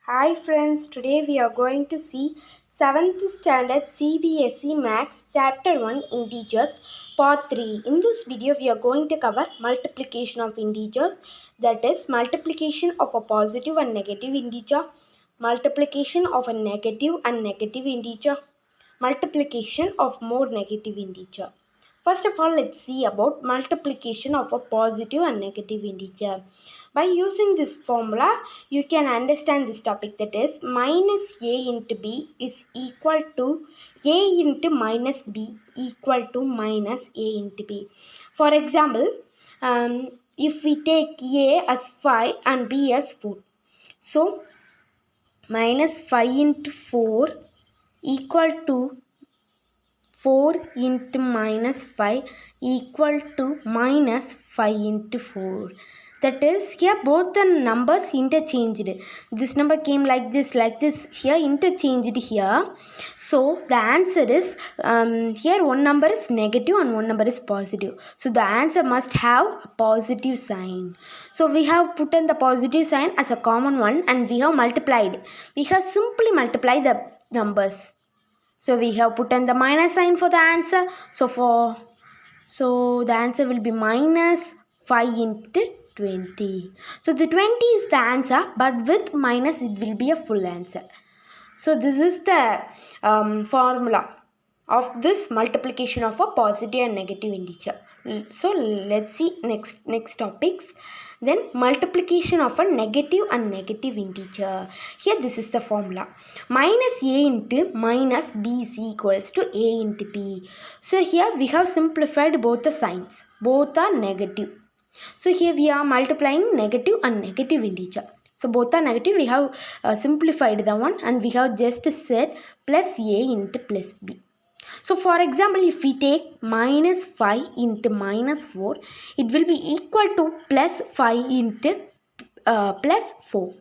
Hi friends, today we are going to see 7th standard CBSE Maths chapter 1 integers part 3. In this video we are going to cover multiplication of integers, that is multiplication of a positive and negative integer, multiplication of a negative and negative integer, multiplication of more negative integer. First of all, let's see about multiplication of a positive and negative integer. By using this formula, you can understand this topic, that is minus a into b is equal to a into minus b equal to minus a into b. For example, if we take a as 5 and b as 4. So, minus 5 into 4 equal to 4 into minus 5 equal to minus 5 into 4. That is, here both the numbers interchanged. This number came like this, here interchanged here. So the answer is, here one number is negative and one number is positive. So the answer must have a positive sign. So we have put in the positive sign as a common one and we have multiplied. We have simply multiplied the numbers. So we have put in the minus sign for the answer. So the answer will be minus 5 into 20. So the 20 is the answer, but with minus it will be a full answer. So this is the formula of this multiplication of a positive and negative integer. So let's see next topics. Then multiplication of a negative and negative integer. Here this is the formula. Minus a into minus b is equals to a into b. So here we have simplified both the signs. Both are negative. So here we are multiplying negative and negative integer. So both are negative. We have simplified the one and we have just said plus a into plus b. So for example, if we take minus 5 into minus 4, it will be equal to plus 5 into plus 4.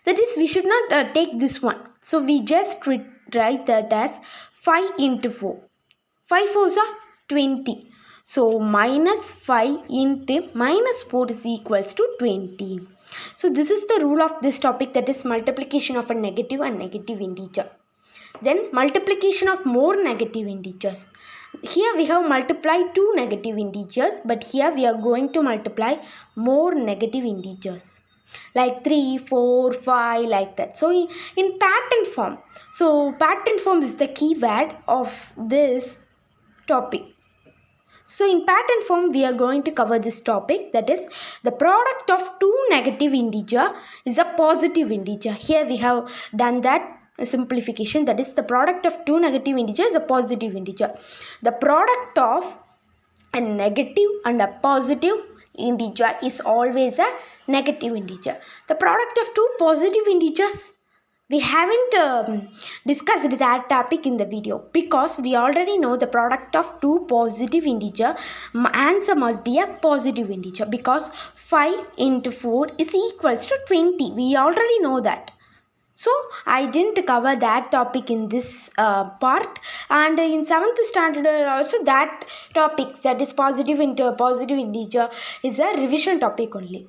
That is, we should not take this one. So we just write that as 5 into 4. 5 4s are 20. So minus 5 into minus 4 is equals to 20. So this is the rule of this topic, that is multiplication of a negative and negative integer. Then multiplication of more negative integers. Here we have multiplied two negative integers, but here we are going to multiply more negative integers. Like 3, 4, 5, like that. So in pattern form. So pattern form is the keyword of this topic. So in pattern form we are going to cover this topic, that is the product of two negative integer is a positive integer. Here we have done that simplification, that is the product of two negative integers is a positive integer. The product of a negative and a positive integer is always a negative integer. The product of two positive integers, we haven't discussed that topic in the video because we already know the product of two positive integer. Answer must be a positive integer because 5 into 4 is equals to 20. We already know that. So I didn't cover that topic in this part, and in 7th standard also that topic, that is positive integer, is a revision topic only.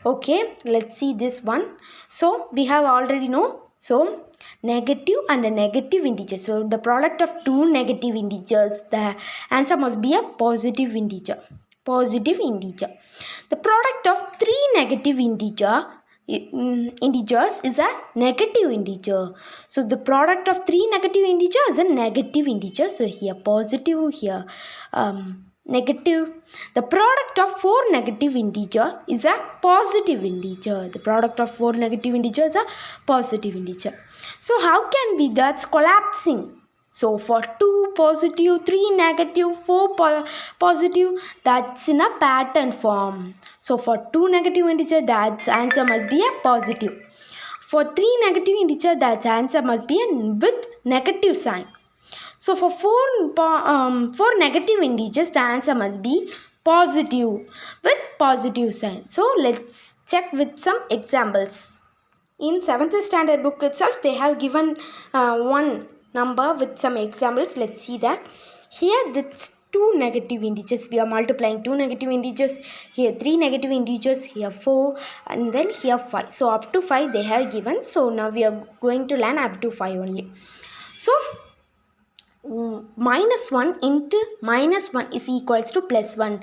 Okay, let's see this one. So we have already know. So negative and a negative integer. So the product of two negative integers, the answer must be a positive integer. Positive integer. The product of three negative integers is a negative integer. So the product of three negative integers is a negative integer. So here positive, here negative. The product of four negative integer is a positive integer. The product of four negative integer is a positive integer. So how can we, that's collapsing. So for 2 positive, 3 negative, 4 positive, that's in a pattern form. So for 2 negative integer, that answer must be a positive. For 3 negative integer, that answer must be with negative sign. So for 4 negative integers, the answer must be positive with positive sign. So let's check with some examples. In 7th standard book itself, they have given one number with some examples. Let's see that. Here two negative integers. We are multiplying two negative integers. Here 3 negative integers, here 4, and then here 5. So up to 5 they have given. So now we are going to learn up to 5 only. So minus 1 into minus 1 is equals to plus 1.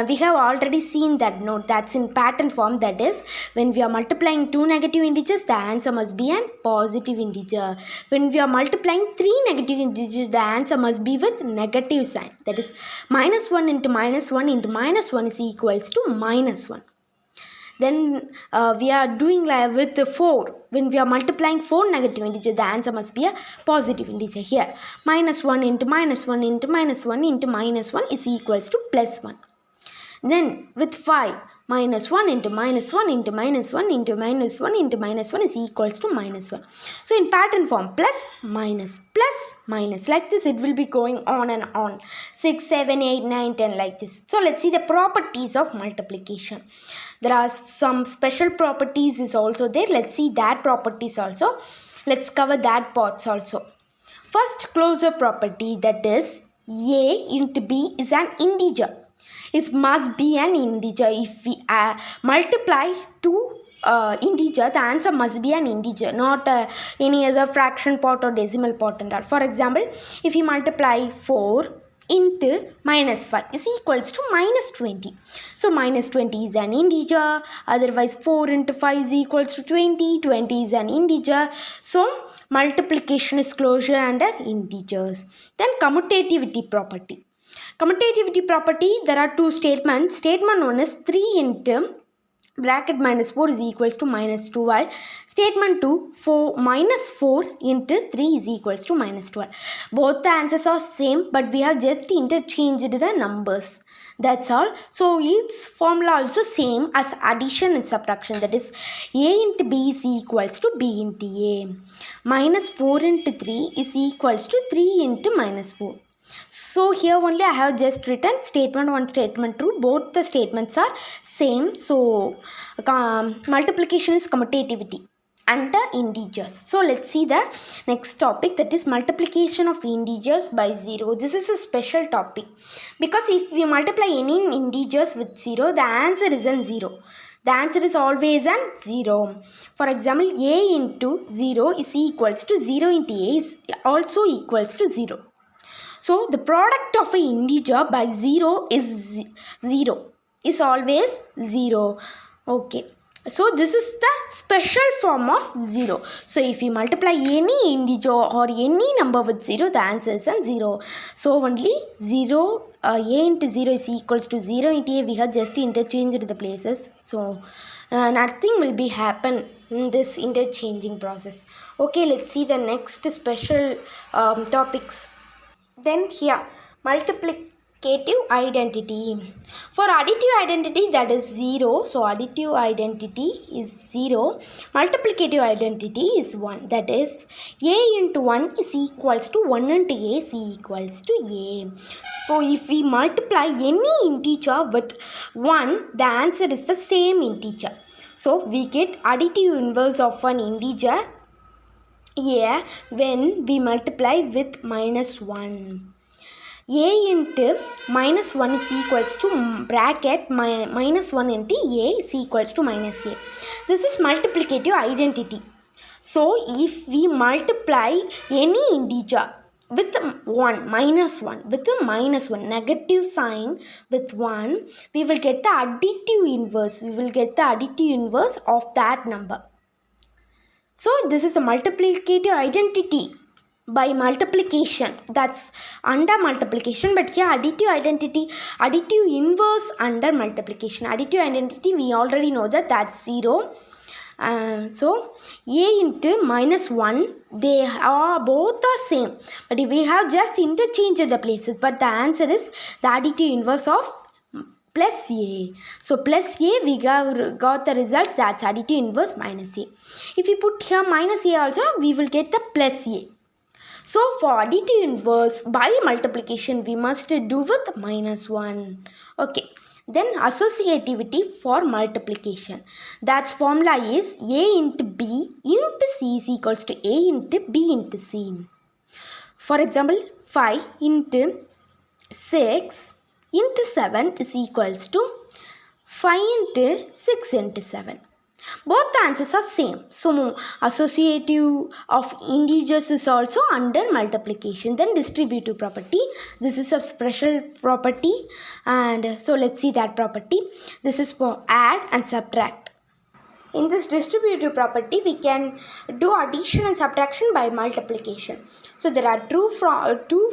We have already seen that note. That's in pattern form. That is, when we are multiplying two negative integers, the answer must be an positive integer. When we are multiplying three negative integers, the answer must be with negative sign. That is, minus 1 into minus 1 into minus 1 is equals to minus 1. Then we are doing with 4. When we are multiplying 4 negative integers, the answer must be a positive integer. Here, minus 1 into minus 1 into minus 1 into minus 1 is equals to plus 1. Then with 5, minus 1 into minus 1 into minus 1 into minus 1 into minus 1 is equals to minus 1. So in pattern form, plus, minus, like this it will be going on and on. 6, 7, 8, 9, 10 like this. So let's see the properties of multiplication. There are some special properties is also there. Let's see that properties also. Let's cover that parts also. First closure property, that is a into b is an integer. It must be an integer. If we multiply two integer, the answer must be an integer, not any other fraction part or decimal part and all. For example, if you multiply 4 into minus 5 is equals to minus 20. So minus 20 is an integer. Otherwise 4 into 5 is equals to 20. 20 is an integer. So multiplication is closure under integers. Then commutativity property. Commutativity property, there are two statements. Statement 1 is 3 into bracket minus 4 is equals to minus 2, while statement 2, minus 4 into 3 is equals to minus 12. Both the answers are same, but we have just interchanged the numbers. That's all. So its formula also same as addition and subtraction. That is, a into b is equals to b into a. Minus 4 into 3 is equals to 3 into minus 4. So here only I have just written statement 1, statement 2. Both the statements are same. So multiplication is commutativity under integers. So let's see the next topic, that is multiplication of integers by 0. This is a special topic because if we multiply any integers with 0, the answer isn't 0. The answer is always an 0. For example, a into 0 is equals to 0 into a is also equals to 0. So the product of an integer by 0 is 0. Is always 0. Okay. So this is the special form of 0. So if you multiply any integer or any number with 0, the answer is 0. So only 0, a into 0 is equals to 0 into a. We have just interchanged the places. So nothing will be happen in this interchanging process. Okay, let's see the next special topics. Then here, multiplicative identity. For additive identity, that is 0. So additive identity is 0. Multiplicative identity is 1. That is, a into 1 is equals to 1 into a is equals to a. So if we multiply any integer with 1, the answer is the same integer. So we get additive inverse of an integer a when we multiply with minus 1. A into minus 1 is equals to bracket minus 1 into a is equals to minus a. This is multiplicative identity. So if we multiply any integer with 1, minus 1, with a minus 1, negative sign with 1, we will get the additive inverse. We will get the additive inverse of that number. So this is the multiplicative identity by multiplication. That's under multiplication, but here additive identity, additive inverse under multiplication. Additive identity, we already know that that's 0. So a into minus 1, they are both the same, but we have just interchanged the places, but the answer is the additive inverse of plus a. So plus a, we got the result, that's additive inverse minus a. If we put here minus a also, we will get the plus a. So for additive inverse by multiplication, we must do with minus 1. Okay. Then associativity for multiplication. That formula is a into b into c is equals to a into b into c. For example, 5 into 6 into 7 is equals to 5 into 6 into 7. Both the answers are same. So associative of integers is also under multiplication. Then distributive property. This is a special property. And so let's see that property. This is for add and subtract. In this distributive property, we can do addition and subtraction by multiplication. So there are two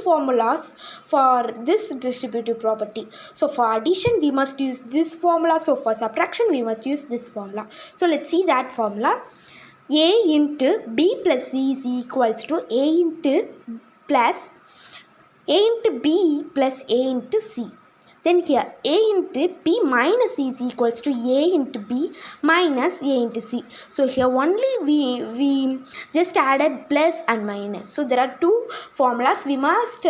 formulas for this distributive property. So for addition, we must use this formula. So for subtraction, we must use this formula. So let's see that formula. A into B plus C is equals to A into B plus A into C. Then here A into B minus C is equals to A into B minus A into C. So here only we just added plus and minus. So there are two formulas. We must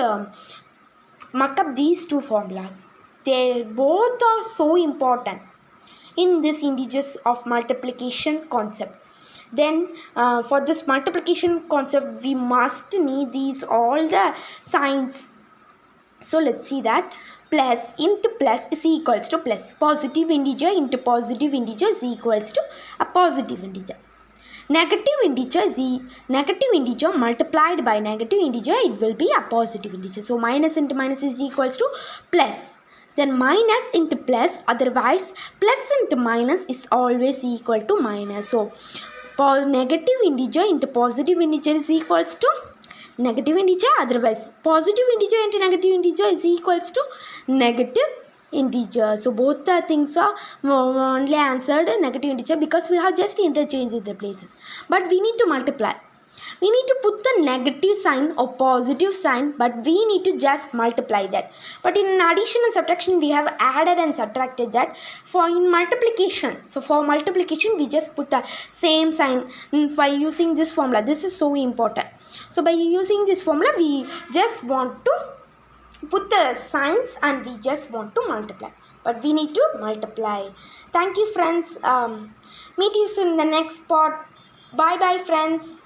muck up these two formulas. They both are so important in this integers of multiplication concept. Then for this multiplication concept, we must need these all the signs. So let's see that. Plus into plus is equals to plus. Positive integer into positive integer is equals to a positive integer. Negative integer multiplied by negative integer, it will be a positive integer. So minus into minus is equals to plus. Then minus into plus, otherwise plus into minus is always equal to minus. So negative integer into positive integer is equals to negative integer, otherwise positive integer into negative integer is equals to negative integer. So both the things are only answered negative integer because we have just interchanged the places. But we need to multiply. We need to put the negative sign or positive sign, but we need to just multiply that. But in addition and subtraction, we have added and subtracted that. For in multiplication, so for multiplication, we just put the same sign by using this formula. This is so important. So by using this formula, we just want to put the signs and we just want to multiply. But we need to multiply. Thank you, friends. Meet you soon in the next part. Bye bye, friends.